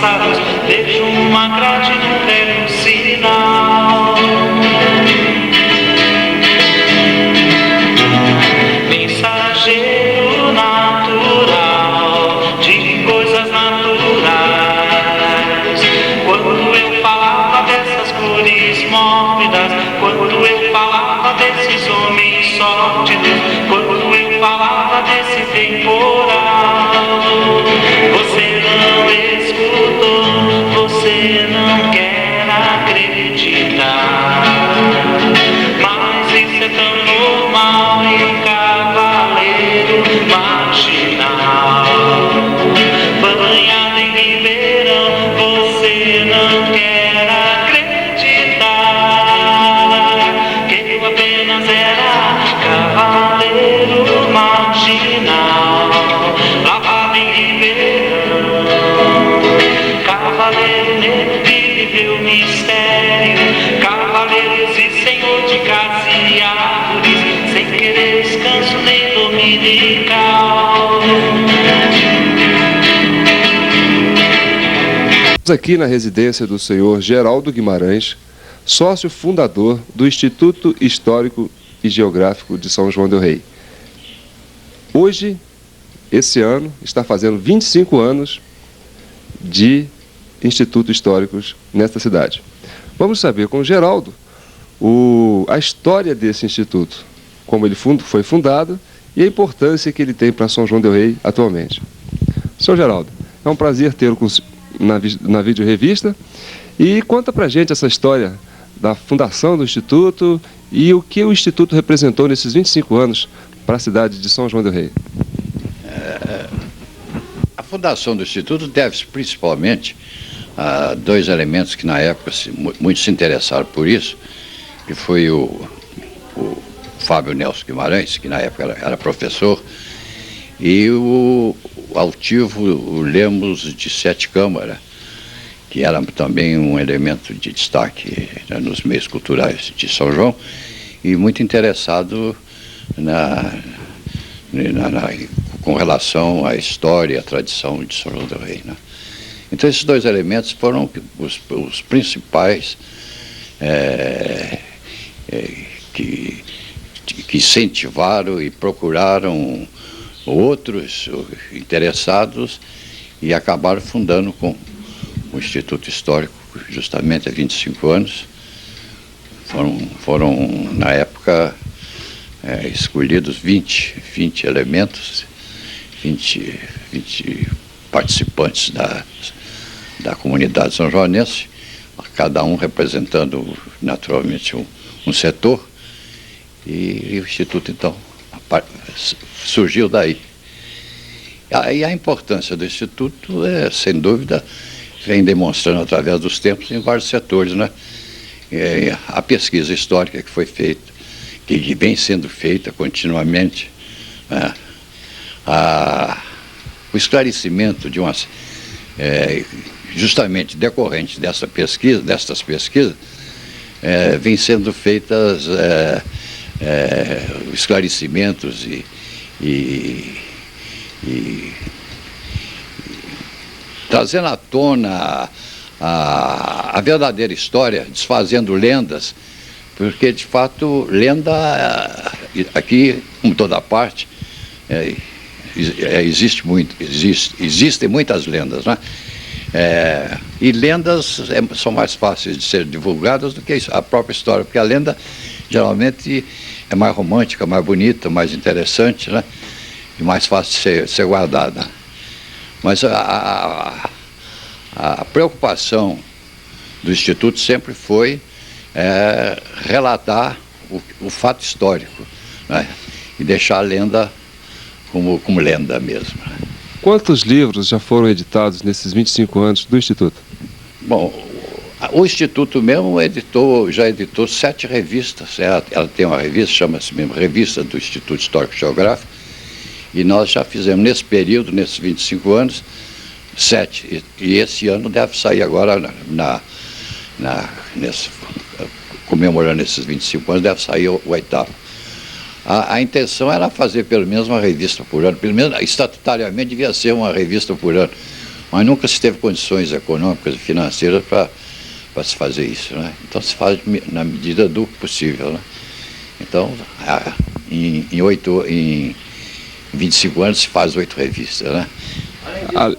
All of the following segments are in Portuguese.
passados, deixo uma grade no velho sinal. Mensageiro natural de coisas naturais. Quando eu falava dessas cores mórbidas, quando eu falava desses homens sórdidos, quando eu falava desse temporal, você não escutou, você não quer acreditar. Mas isso é tão normal em cavaleiro marginal. Banhado em ribeirão, você não quer acreditar que eu apenas era cavaleiro marginal. Lavado em ribeirão, cavaleiro negro que viveu mistério, cavaleiros e senhor de casa e árvores, sem querer descanso nem dominical. Estamos aqui na residência do senhor Geraldo Guimarães, sócio fundador do Instituto Histórico e Geográfico de São João del Rei. Hoje, esse ano, está fazendo 25 anos de Instituto Históricos nesta cidade. Vamos saber com o Geraldo a história desse instituto, como ele foi fundado e a importância que ele tem para São João del Rei atualmente. Senhor Geraldo, é um prazer tê-lo na videorevista e conta pra gente essa história da fundação do Instituto e o que o Instituto representou nesses 25 anos para a cidade de São João del Rei. A fundação do Instituto deve-se principalmente a dois elementos que na época muitos se interessaram por isso, que foi o Fábio Nelson Guimarães, que na época era professor, e o altivo Lemos de Sete Câmara, que era também um elemento de destaque, né, nos meios culturais de São João, e muito interessado com relação à história e à tradição de São João del Rei, né? Então esses dois elementos foram os principais que incentivaram e procuraram outros interessados e acabaram fundando com o Instituto Histórico justamente há 25 anos. Foram na época, escolhidos 20 elementos, 20 participantes da comunidade são-joanense, cada um representando naturalmente um setor, e o Instituto então surgiu daí. E a importância do Instituto sem dúvida, vem demonstrando através dos tempos em vários setores, né? A pesquisa histórica que foi feita, que vem sendo feita continuamente, né? O esclarecimento de umas, justamente decorrente destas pesquisas, vem sendo feitas esclarecimentos e trazendo à tona a verdadeira história, desfazendo lendas, porque de fato lenda aqui, como toda parte, existem muitas lendas, né? E lendas são mais fáceis de ser divulgadas do que a própria história, porque a lenda geralmente é mais romântica, mais bonita, mais interessante, né? E mais fácil de ser guardada. Mas a preocupação do Instituto sempre foi relatar o fato histórico, né? E deixar a lenda como lenda mesmo. Quantos livros já foram editados nesses 25 anos do Instituto? Bom, o Instituto mesmo já editou 7 revistas. Ela tem uma revista, chama-se mesmo Revista do Instituto Histórico e Geográfico, e nós já fizemos nesse período, nesses 25 anos, 7. E esse ano deve sair agora, comemorando esses 25 anos, deve sair o 8º. A intenção era fazer pelo menos uma revista por ano, pelo menos estatutariamente devia ser uma revista por ano, mas nunca se teve condições econômicas e financeiras para se fazer isso, né? Então se faz na medida do possível, né? Então, em 25 anos se faz 8 revistas, né?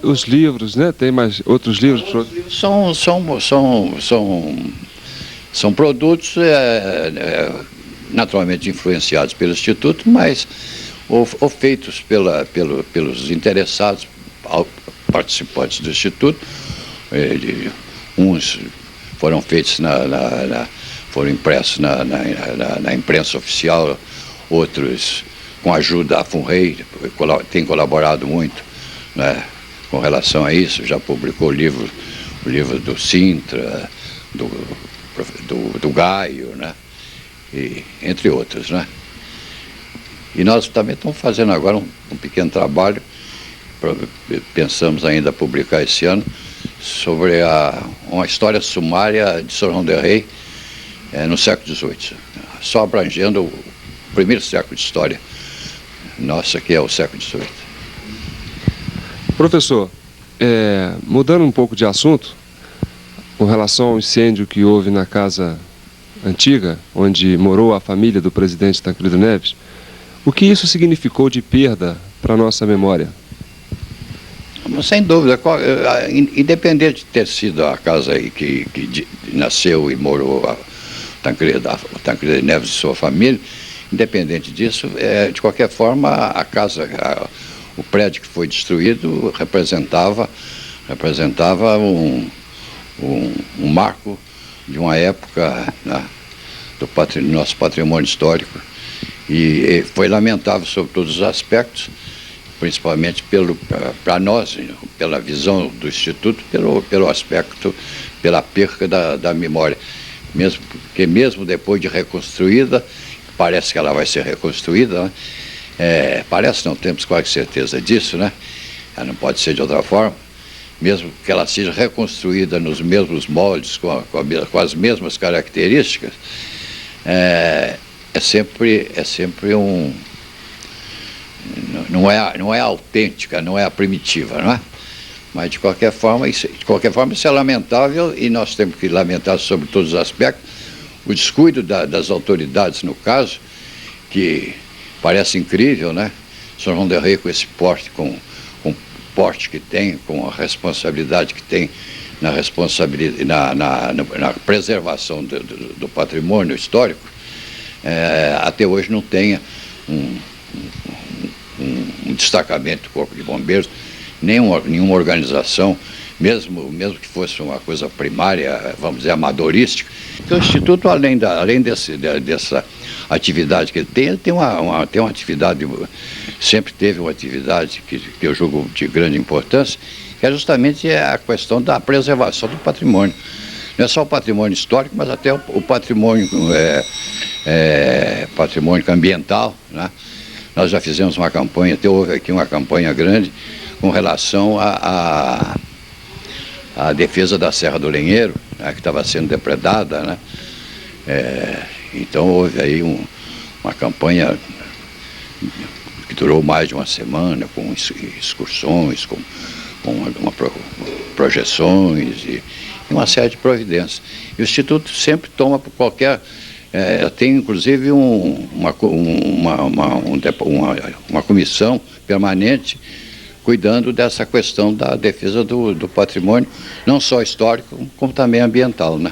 Os livros, né? Tem mais outros livros? São produtos naturalmente influenciados pelo Instituto, mas ou feitos pelos interessados, participantes do Instituto. Uns foram feitos foram impressos na imprensa oficial, outros com a ajuda da FUNREI, tem colaborado muito, né, com relação a isso. Já publicou o livro do Sintra, do Gaio, né, e, entre outros, né. E nós também estamos fazendo agora um pequeno trabalho, pensamos ainda publicar esse ano, sobre uma história sumária de São João del Rei no século XVIII, só abrangendo o primeiro século de história nossa, que é o século XVIII. Professor, mudando um pouco de assunto, com relação ao incêndio que houve na casa antiga, onde morou a família do presidente Tancredo Neves, o que isso significou de perda para a nossa memória? Sem dúvida, independente de ter sido a casa aí que nasceu e morou o Tancredo Neves e sua família, independente disso, de qualquer forma, a casa, o prédio que foi destruído representava um marco de uma época, né, do nosso patrimônio histórico, e foi lamentável sobre todos os aspectos, principalmente para nós, pela visão do Instituto, pelo aspecto, pela perca da memória. Mesmo depois de reconstruída, parece que ela vai ser reconstruída, né? Parece, não temos quase certeza disso, né? Ela não pode ser de outra forma, mesmo que ela seja reconstruída nos mesmos moldes, com as mesmas características, é sempre não é autêntica, não é a primitiva, não é? Mas de qualquer forma isso é lamentável, e nós temos que lamentar sobre todos os aspectos o descuido das autoridades no caso, que parece incrível, né? São João del Rei, com esse porte, com o porte que tem, com a responsabilidade que tem na preservação do patrimônio histórico, até hoje não tenha um destacamento do Corpo de Bombeiros, nenhuma organização, mesmo que fosse uma coisa primária, vamos dizer, amadorística. Então, o Instituto, além dessa atividade que ele tem uma atividade, sempre teve uma atividade que eu julgo de grande importância, que é justamente a questão da preservação do patrimônio. Não é só o patrimônio histórico, mas até o patrimônio ambiental, né? Nós já fizemos uma campanha, até houve aqui uma campanha grande com relação à defesa da Serra do Lenheiro, né, que estava sendo depredada, né? Então houve aí uma campanha que durou mais de uma semana, com excursões, com projeções e uma série de providências. E o Instituto sempre toma por qualquer... tem inclusive uma comissão permanente cuidando dessa questão da defesa do patrimônio, não só histórico, como também ambiental, né?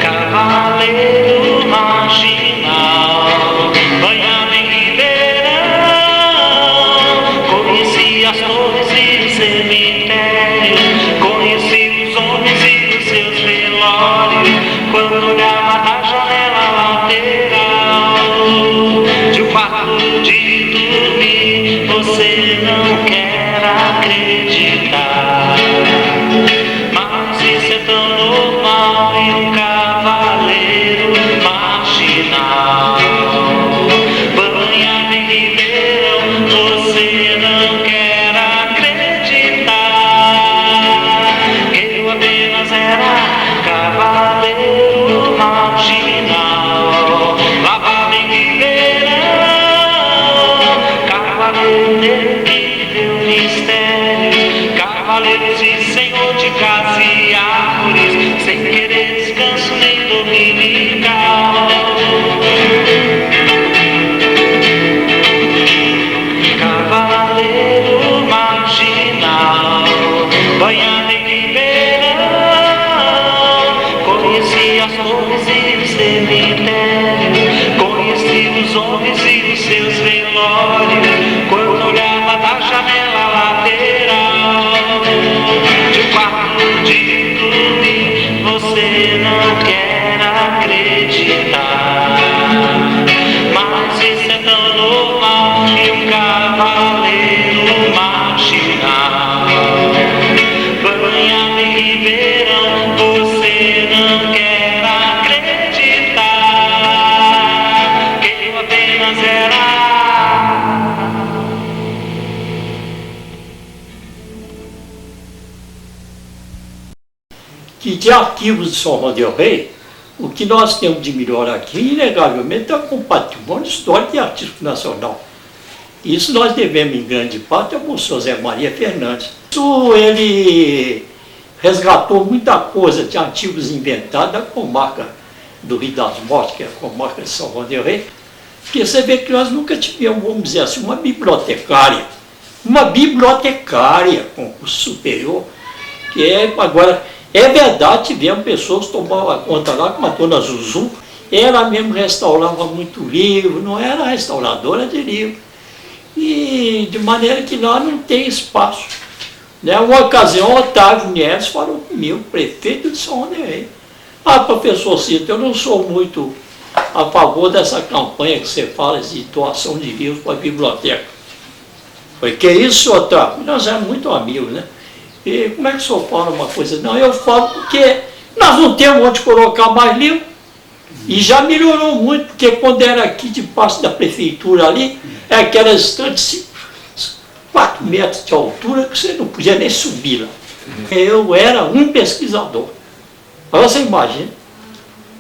Cavaleiro marginal, banhado em ribeirão, conheci as torres e os cemitérios, conheci os homens e os seus velórios, quando olhava da janela lateral de um quarto de dormir. Você não quer acreditar, mas isso é tão normal em um cavaleiro cemitério, conheci os homens e os seus velórios, quando olhava da janela lateral de um quarto de dormir. Você não quer acreditar, mas isso é tão normal que um cavaleiro marginal banhado em Ribeirão. Você não quer acreditar que eu apenas era. Que de arquivos de São João del Rei, o que nós temos de melhor aqui, inegavelmente, é um patrimônio histórico e artístico nacional. Isso nós devemos, em grande parte, ao professor Zé Maria Fernandes. Isso ele resgatou muita coisa de artigos inventados da comarca do Rio das Mortes, que é a comarca de São João del Rei, porque você vê que nós nunca tivemos, vamos dizer assim, uma bibliotecária com curso superior, que é agora... É verdade, tivemos pessoas que tomavam conta lá, como a dona Zuzu, ela mesmo restaurava muito livro, não era restauradora de livro. E de maneira que lá não tem espaço. Né? Uma ocasião, Otávio Neves falou comigo, prefeito de São João del Rei. Ah, professor Cito, eu não sou muito a favor dessa campanha que você fala de doação de livros para a biblioteca. Foi que isso, Otávio? Nós éramos muito amigos, né? E como é que o senhor fala uma coisa? Não, eu falo porque nós não temos onde colocar mais livro. E já melhorou muito, porque quando era aqui debaixo da prefeitura ali, é aquela estante 4 metros de altura que você não podia nem subir lá. Eu era um pesquisador. Agora você imagina.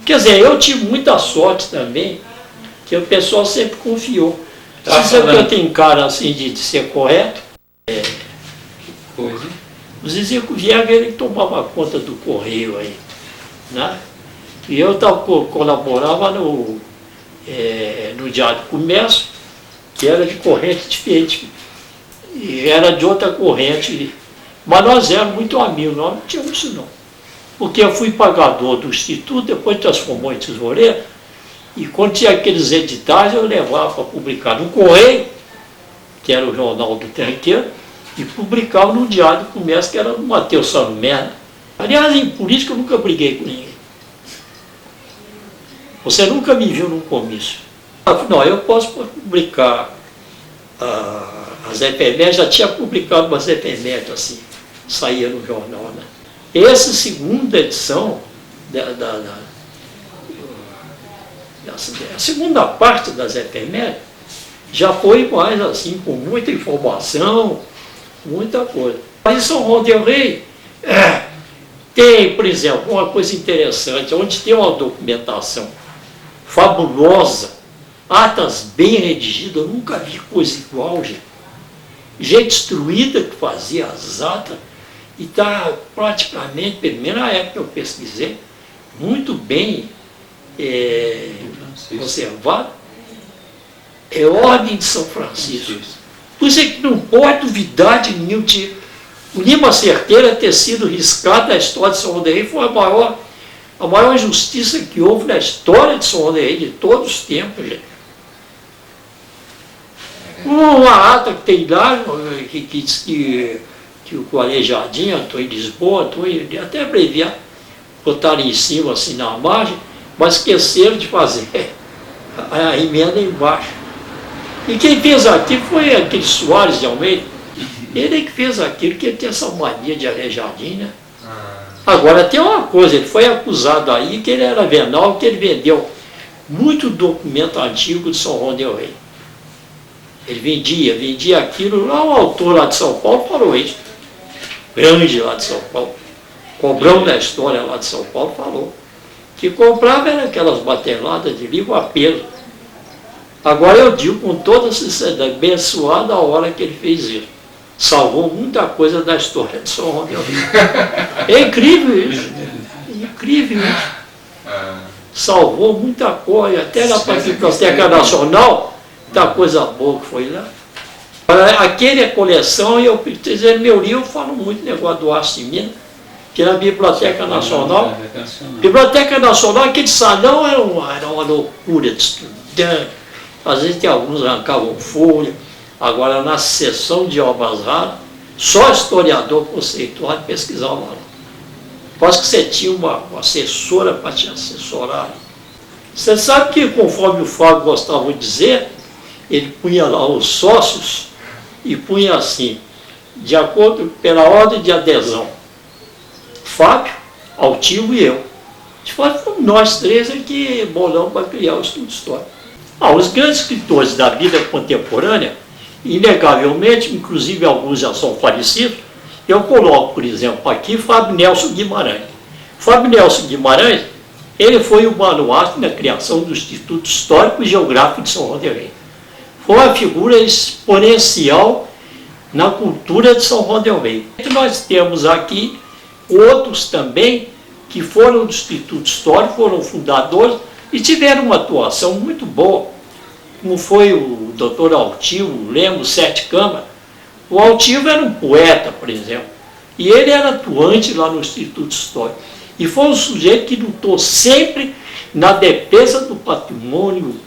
Quer dizer, eu tive muita sorte também, que o pessoal sempre confiou. Você sabe que eu tenho cara assim de ser correto? O Zizico Viegas, ele tomava conta do correio aí, né? E eu colaborava no Diário do Comércio, que era de corrente diferente, e era de outra corrente, mas nós éramos muito amigos, nós não tínhamos isso não. Porque eu fui pagador do Instituto, depois transformou em tesoureiro, e quando tinha aqueles editais eu levava para publicar no Correio, que era o jornal do Tranqueiro, e publicava no Diário do Comércio, que era do Matheus Salomé. Aliás, em política eu nunca briguei com ninguém. Você nunca me viu num comício. Não, eu posso publicar as efemérides, já tinha publicado umas efemérides assim, saía no jornal, né? Essa segunda edição, a segunda parte das efemérides, já foi mais assim, com muita informação, muita coisa. Mas em São João del Rei tem, por exemplo, uma coisa interessante, onde tem uma documentação fabulosa, atas bem redigidas, eu nunca vi coisa igual, gente. Gente instruída que fazia as atas, e está praticamente, pelo menos na época que eu pesquisei, muito bem conservado. É Ordem de São Francisco. Por isso é que não pode duvidar de mim. O Lima Certeira ter sido riscado da história de São João del Rei foi a maior injustiça que houve na história de São João del Rei, de todos os tempos, gente. Uma ata que tem lá, que diz que o Aleijadinho, estou em Lisboa, até abreviar, botaram em cima, assim, na margem, mas esqueceram de fazer a emenda embaixo. E quem fez aquilo foi aquele Soares de Almeida. Ele é que fez aquilo, que ele tem essa mania de Aleijadinho, né? Agora tem uma coisa, ele foi acusado aí que ele era venal, que ele vendeu muito documento antigo de São João del Rei. Ele vendia aquilo, lá o autor lá de São Paulo falou isso. Grande lá de São Paulo. Cobrão da história lá de São Paulo falou. Que comprava era aquelas bateladas de livro a peso. Agora eu digo com toda sinceridade, abençoado a hora que ele fez isso. Salvou muita coisa da história de São João del Rei. É incrível isso. É incrível isso. Salvou muita coisa. Até lá para a Biblioteca Nacional, muita coisa boa que foi lá. Aquele é coleção, e eu dizendo, meu livro, eu falo muito negócio do Aço de Minas. que na Biblioteca Nacional. Biblioteca Nacional, aquele salão era uma loucura de estudante. Às vezes tem alguns arrancavam folha. Agora, na seção de obras raras, só historiador conceituado pesquisava lá. Quase que você tinha uma assessora para te assessorar. Você sabe que, conforme o Fábio gostava de dizer, ele punha lá os sócios e punha assim, de acordo pela ordem de adesão. Fábio, Altivo e eu. De fato, fomos nós três que bolamos para criar o estudo histórico. Os grandes escritores da vida contemporânea, inegavelmente, inclusive alguns já são falecidos, eu coloco, por exemplo, aqui Fábio Nelson Guimarães. Fábio Nelson Guimarães, ele foi o baluarte na criação do Instituto Histórico e Geográfico de São João del Rei. Foi uma figura exponencial na cultura de São João del Rei. Nós temos aqui outros também que foram do Instituto Histórico, foram fundadores e tiveram uma atuação muito boa, como foi o doutor Altivo Lemos Sete Câmara. O Altivo era um poeta, por exemplo, e ele era atuante lá no Instituto Histórico. E foi um sujeito que lutou sempre na defesa do patrimônio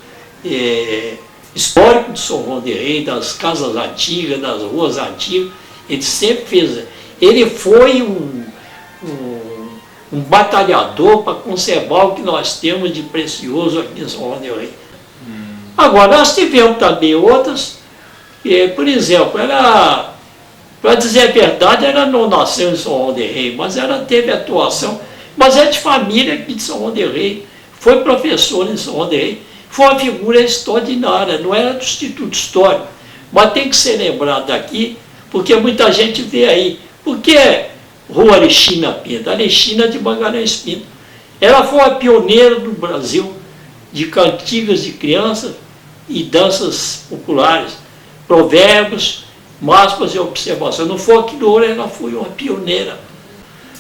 histórico de São João del Rei, das casas antigas, das ruas antigas. Ele sempre fez. Ele foi um batalhador para conservar o que nós temos de precioso aqui em São João del Rei. Agora, nós tivemos também outras, por exemplo, para dizer a verdade, ela não nasceu em São João del Rei, mas ela teve atuação, mas é de família aqui de São João del Rei, foi professor em São João del Rei, foi uma figura extraordinária, não era do Instituto Histórico, mas tem que ser lembrado aqui, porque muita gente vê aí, porque Rua Alexina Pinto, Alexina de Magalhães Pinto. Ela foi a pioneira do Brasil de cantigas de crianças e danças populares, provérbios, máximas e observações. No folclore ela foi uma pioneira.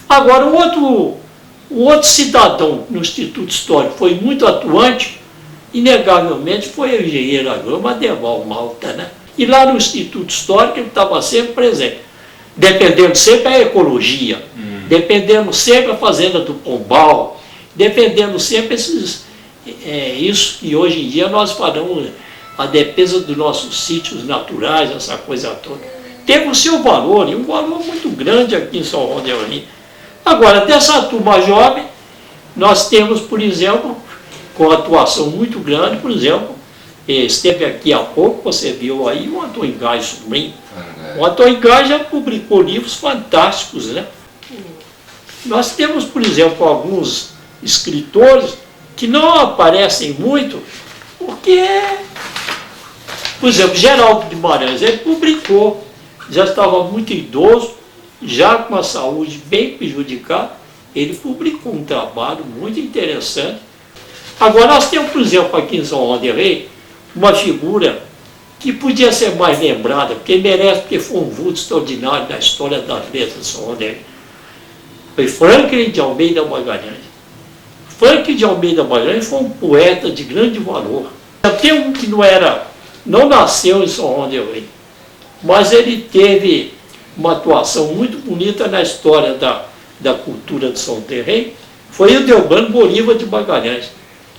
Agora, o outro cidadão no Instituto Histórico foi muito atuante, inegavelmente foi o engenheiro agrônomo Adeval Malta, né? E lá no Instituto Histórico ele estava sempre presente, dependendo sempre da ecologia, dependendo sempre da fazenda do Pombal, dependendo sempre isso que hoje em dia nós falamos, a defesa dos nossos sítios naturais, essa coisa toda. Teve o seu valor, e um valor muito grande aqui em São João del Rei. Agora, dessa turma jovem, nós temos, por exemplo, com atuação muito grande, por exemplo, esteve aqui há pouco, você viu aí, o Antônio Gai Sobrinho. O Antônio Gai já publicou livros fantásticos, né? Nós temos, por exemplo, alguns escritores que não aparecem muito, porque, por exemplo, Geraldo Guimarães, ele publicou, já estava muito idoso, já com a saúde bem prejudicada, ele publicou um trabalho muito interessante. Agora, nós temos, por exemplo, aqui em São João del Rei, uma figura que podia ser mais lembrada, porque merece, porque foi um vulto extraordinário na história das letras de São João del Rei. Foi Franklin de Almeida Magalhães. Franklin de Almeida Magalhães foi um poeta de grande valor. Tem um que não nasceu em São João del Rei, mas ele teve uma atuação muito bonita na história da cultura de São João del Rei, foi o Delbano Bolívar de Magalhães,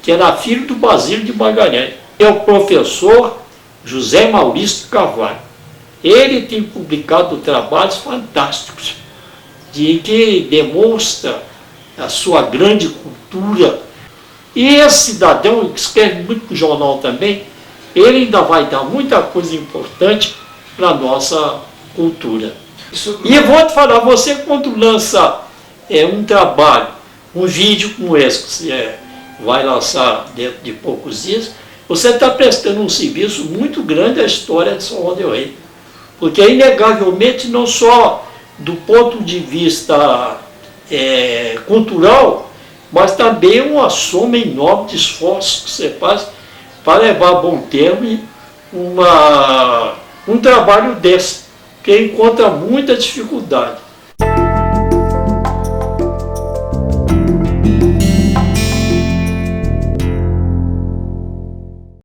que era filho do Basílio de Magalhães. É o professor José Maurício Carvalho. Ele tem publicado trabalhos fantásticos, que demonstra a sua grande cultura. E esse cidadão, que escreve muito para o jornal também, ele ainda vai dar muita coisa importante para a nossa cultura. E eu vou te falar, você quando lança um trabalho, um vídeo como esse, que você vai lançar dentro de poucos dias, você está prestando um serviço muito grande à história de São João del Rei. Porque, inegavelmente, não só do ponto de vista cultural, mas também uma soma enorme de esforços que você faz para levar a bom termo um trabalho desse, que encontra muita dificuldade.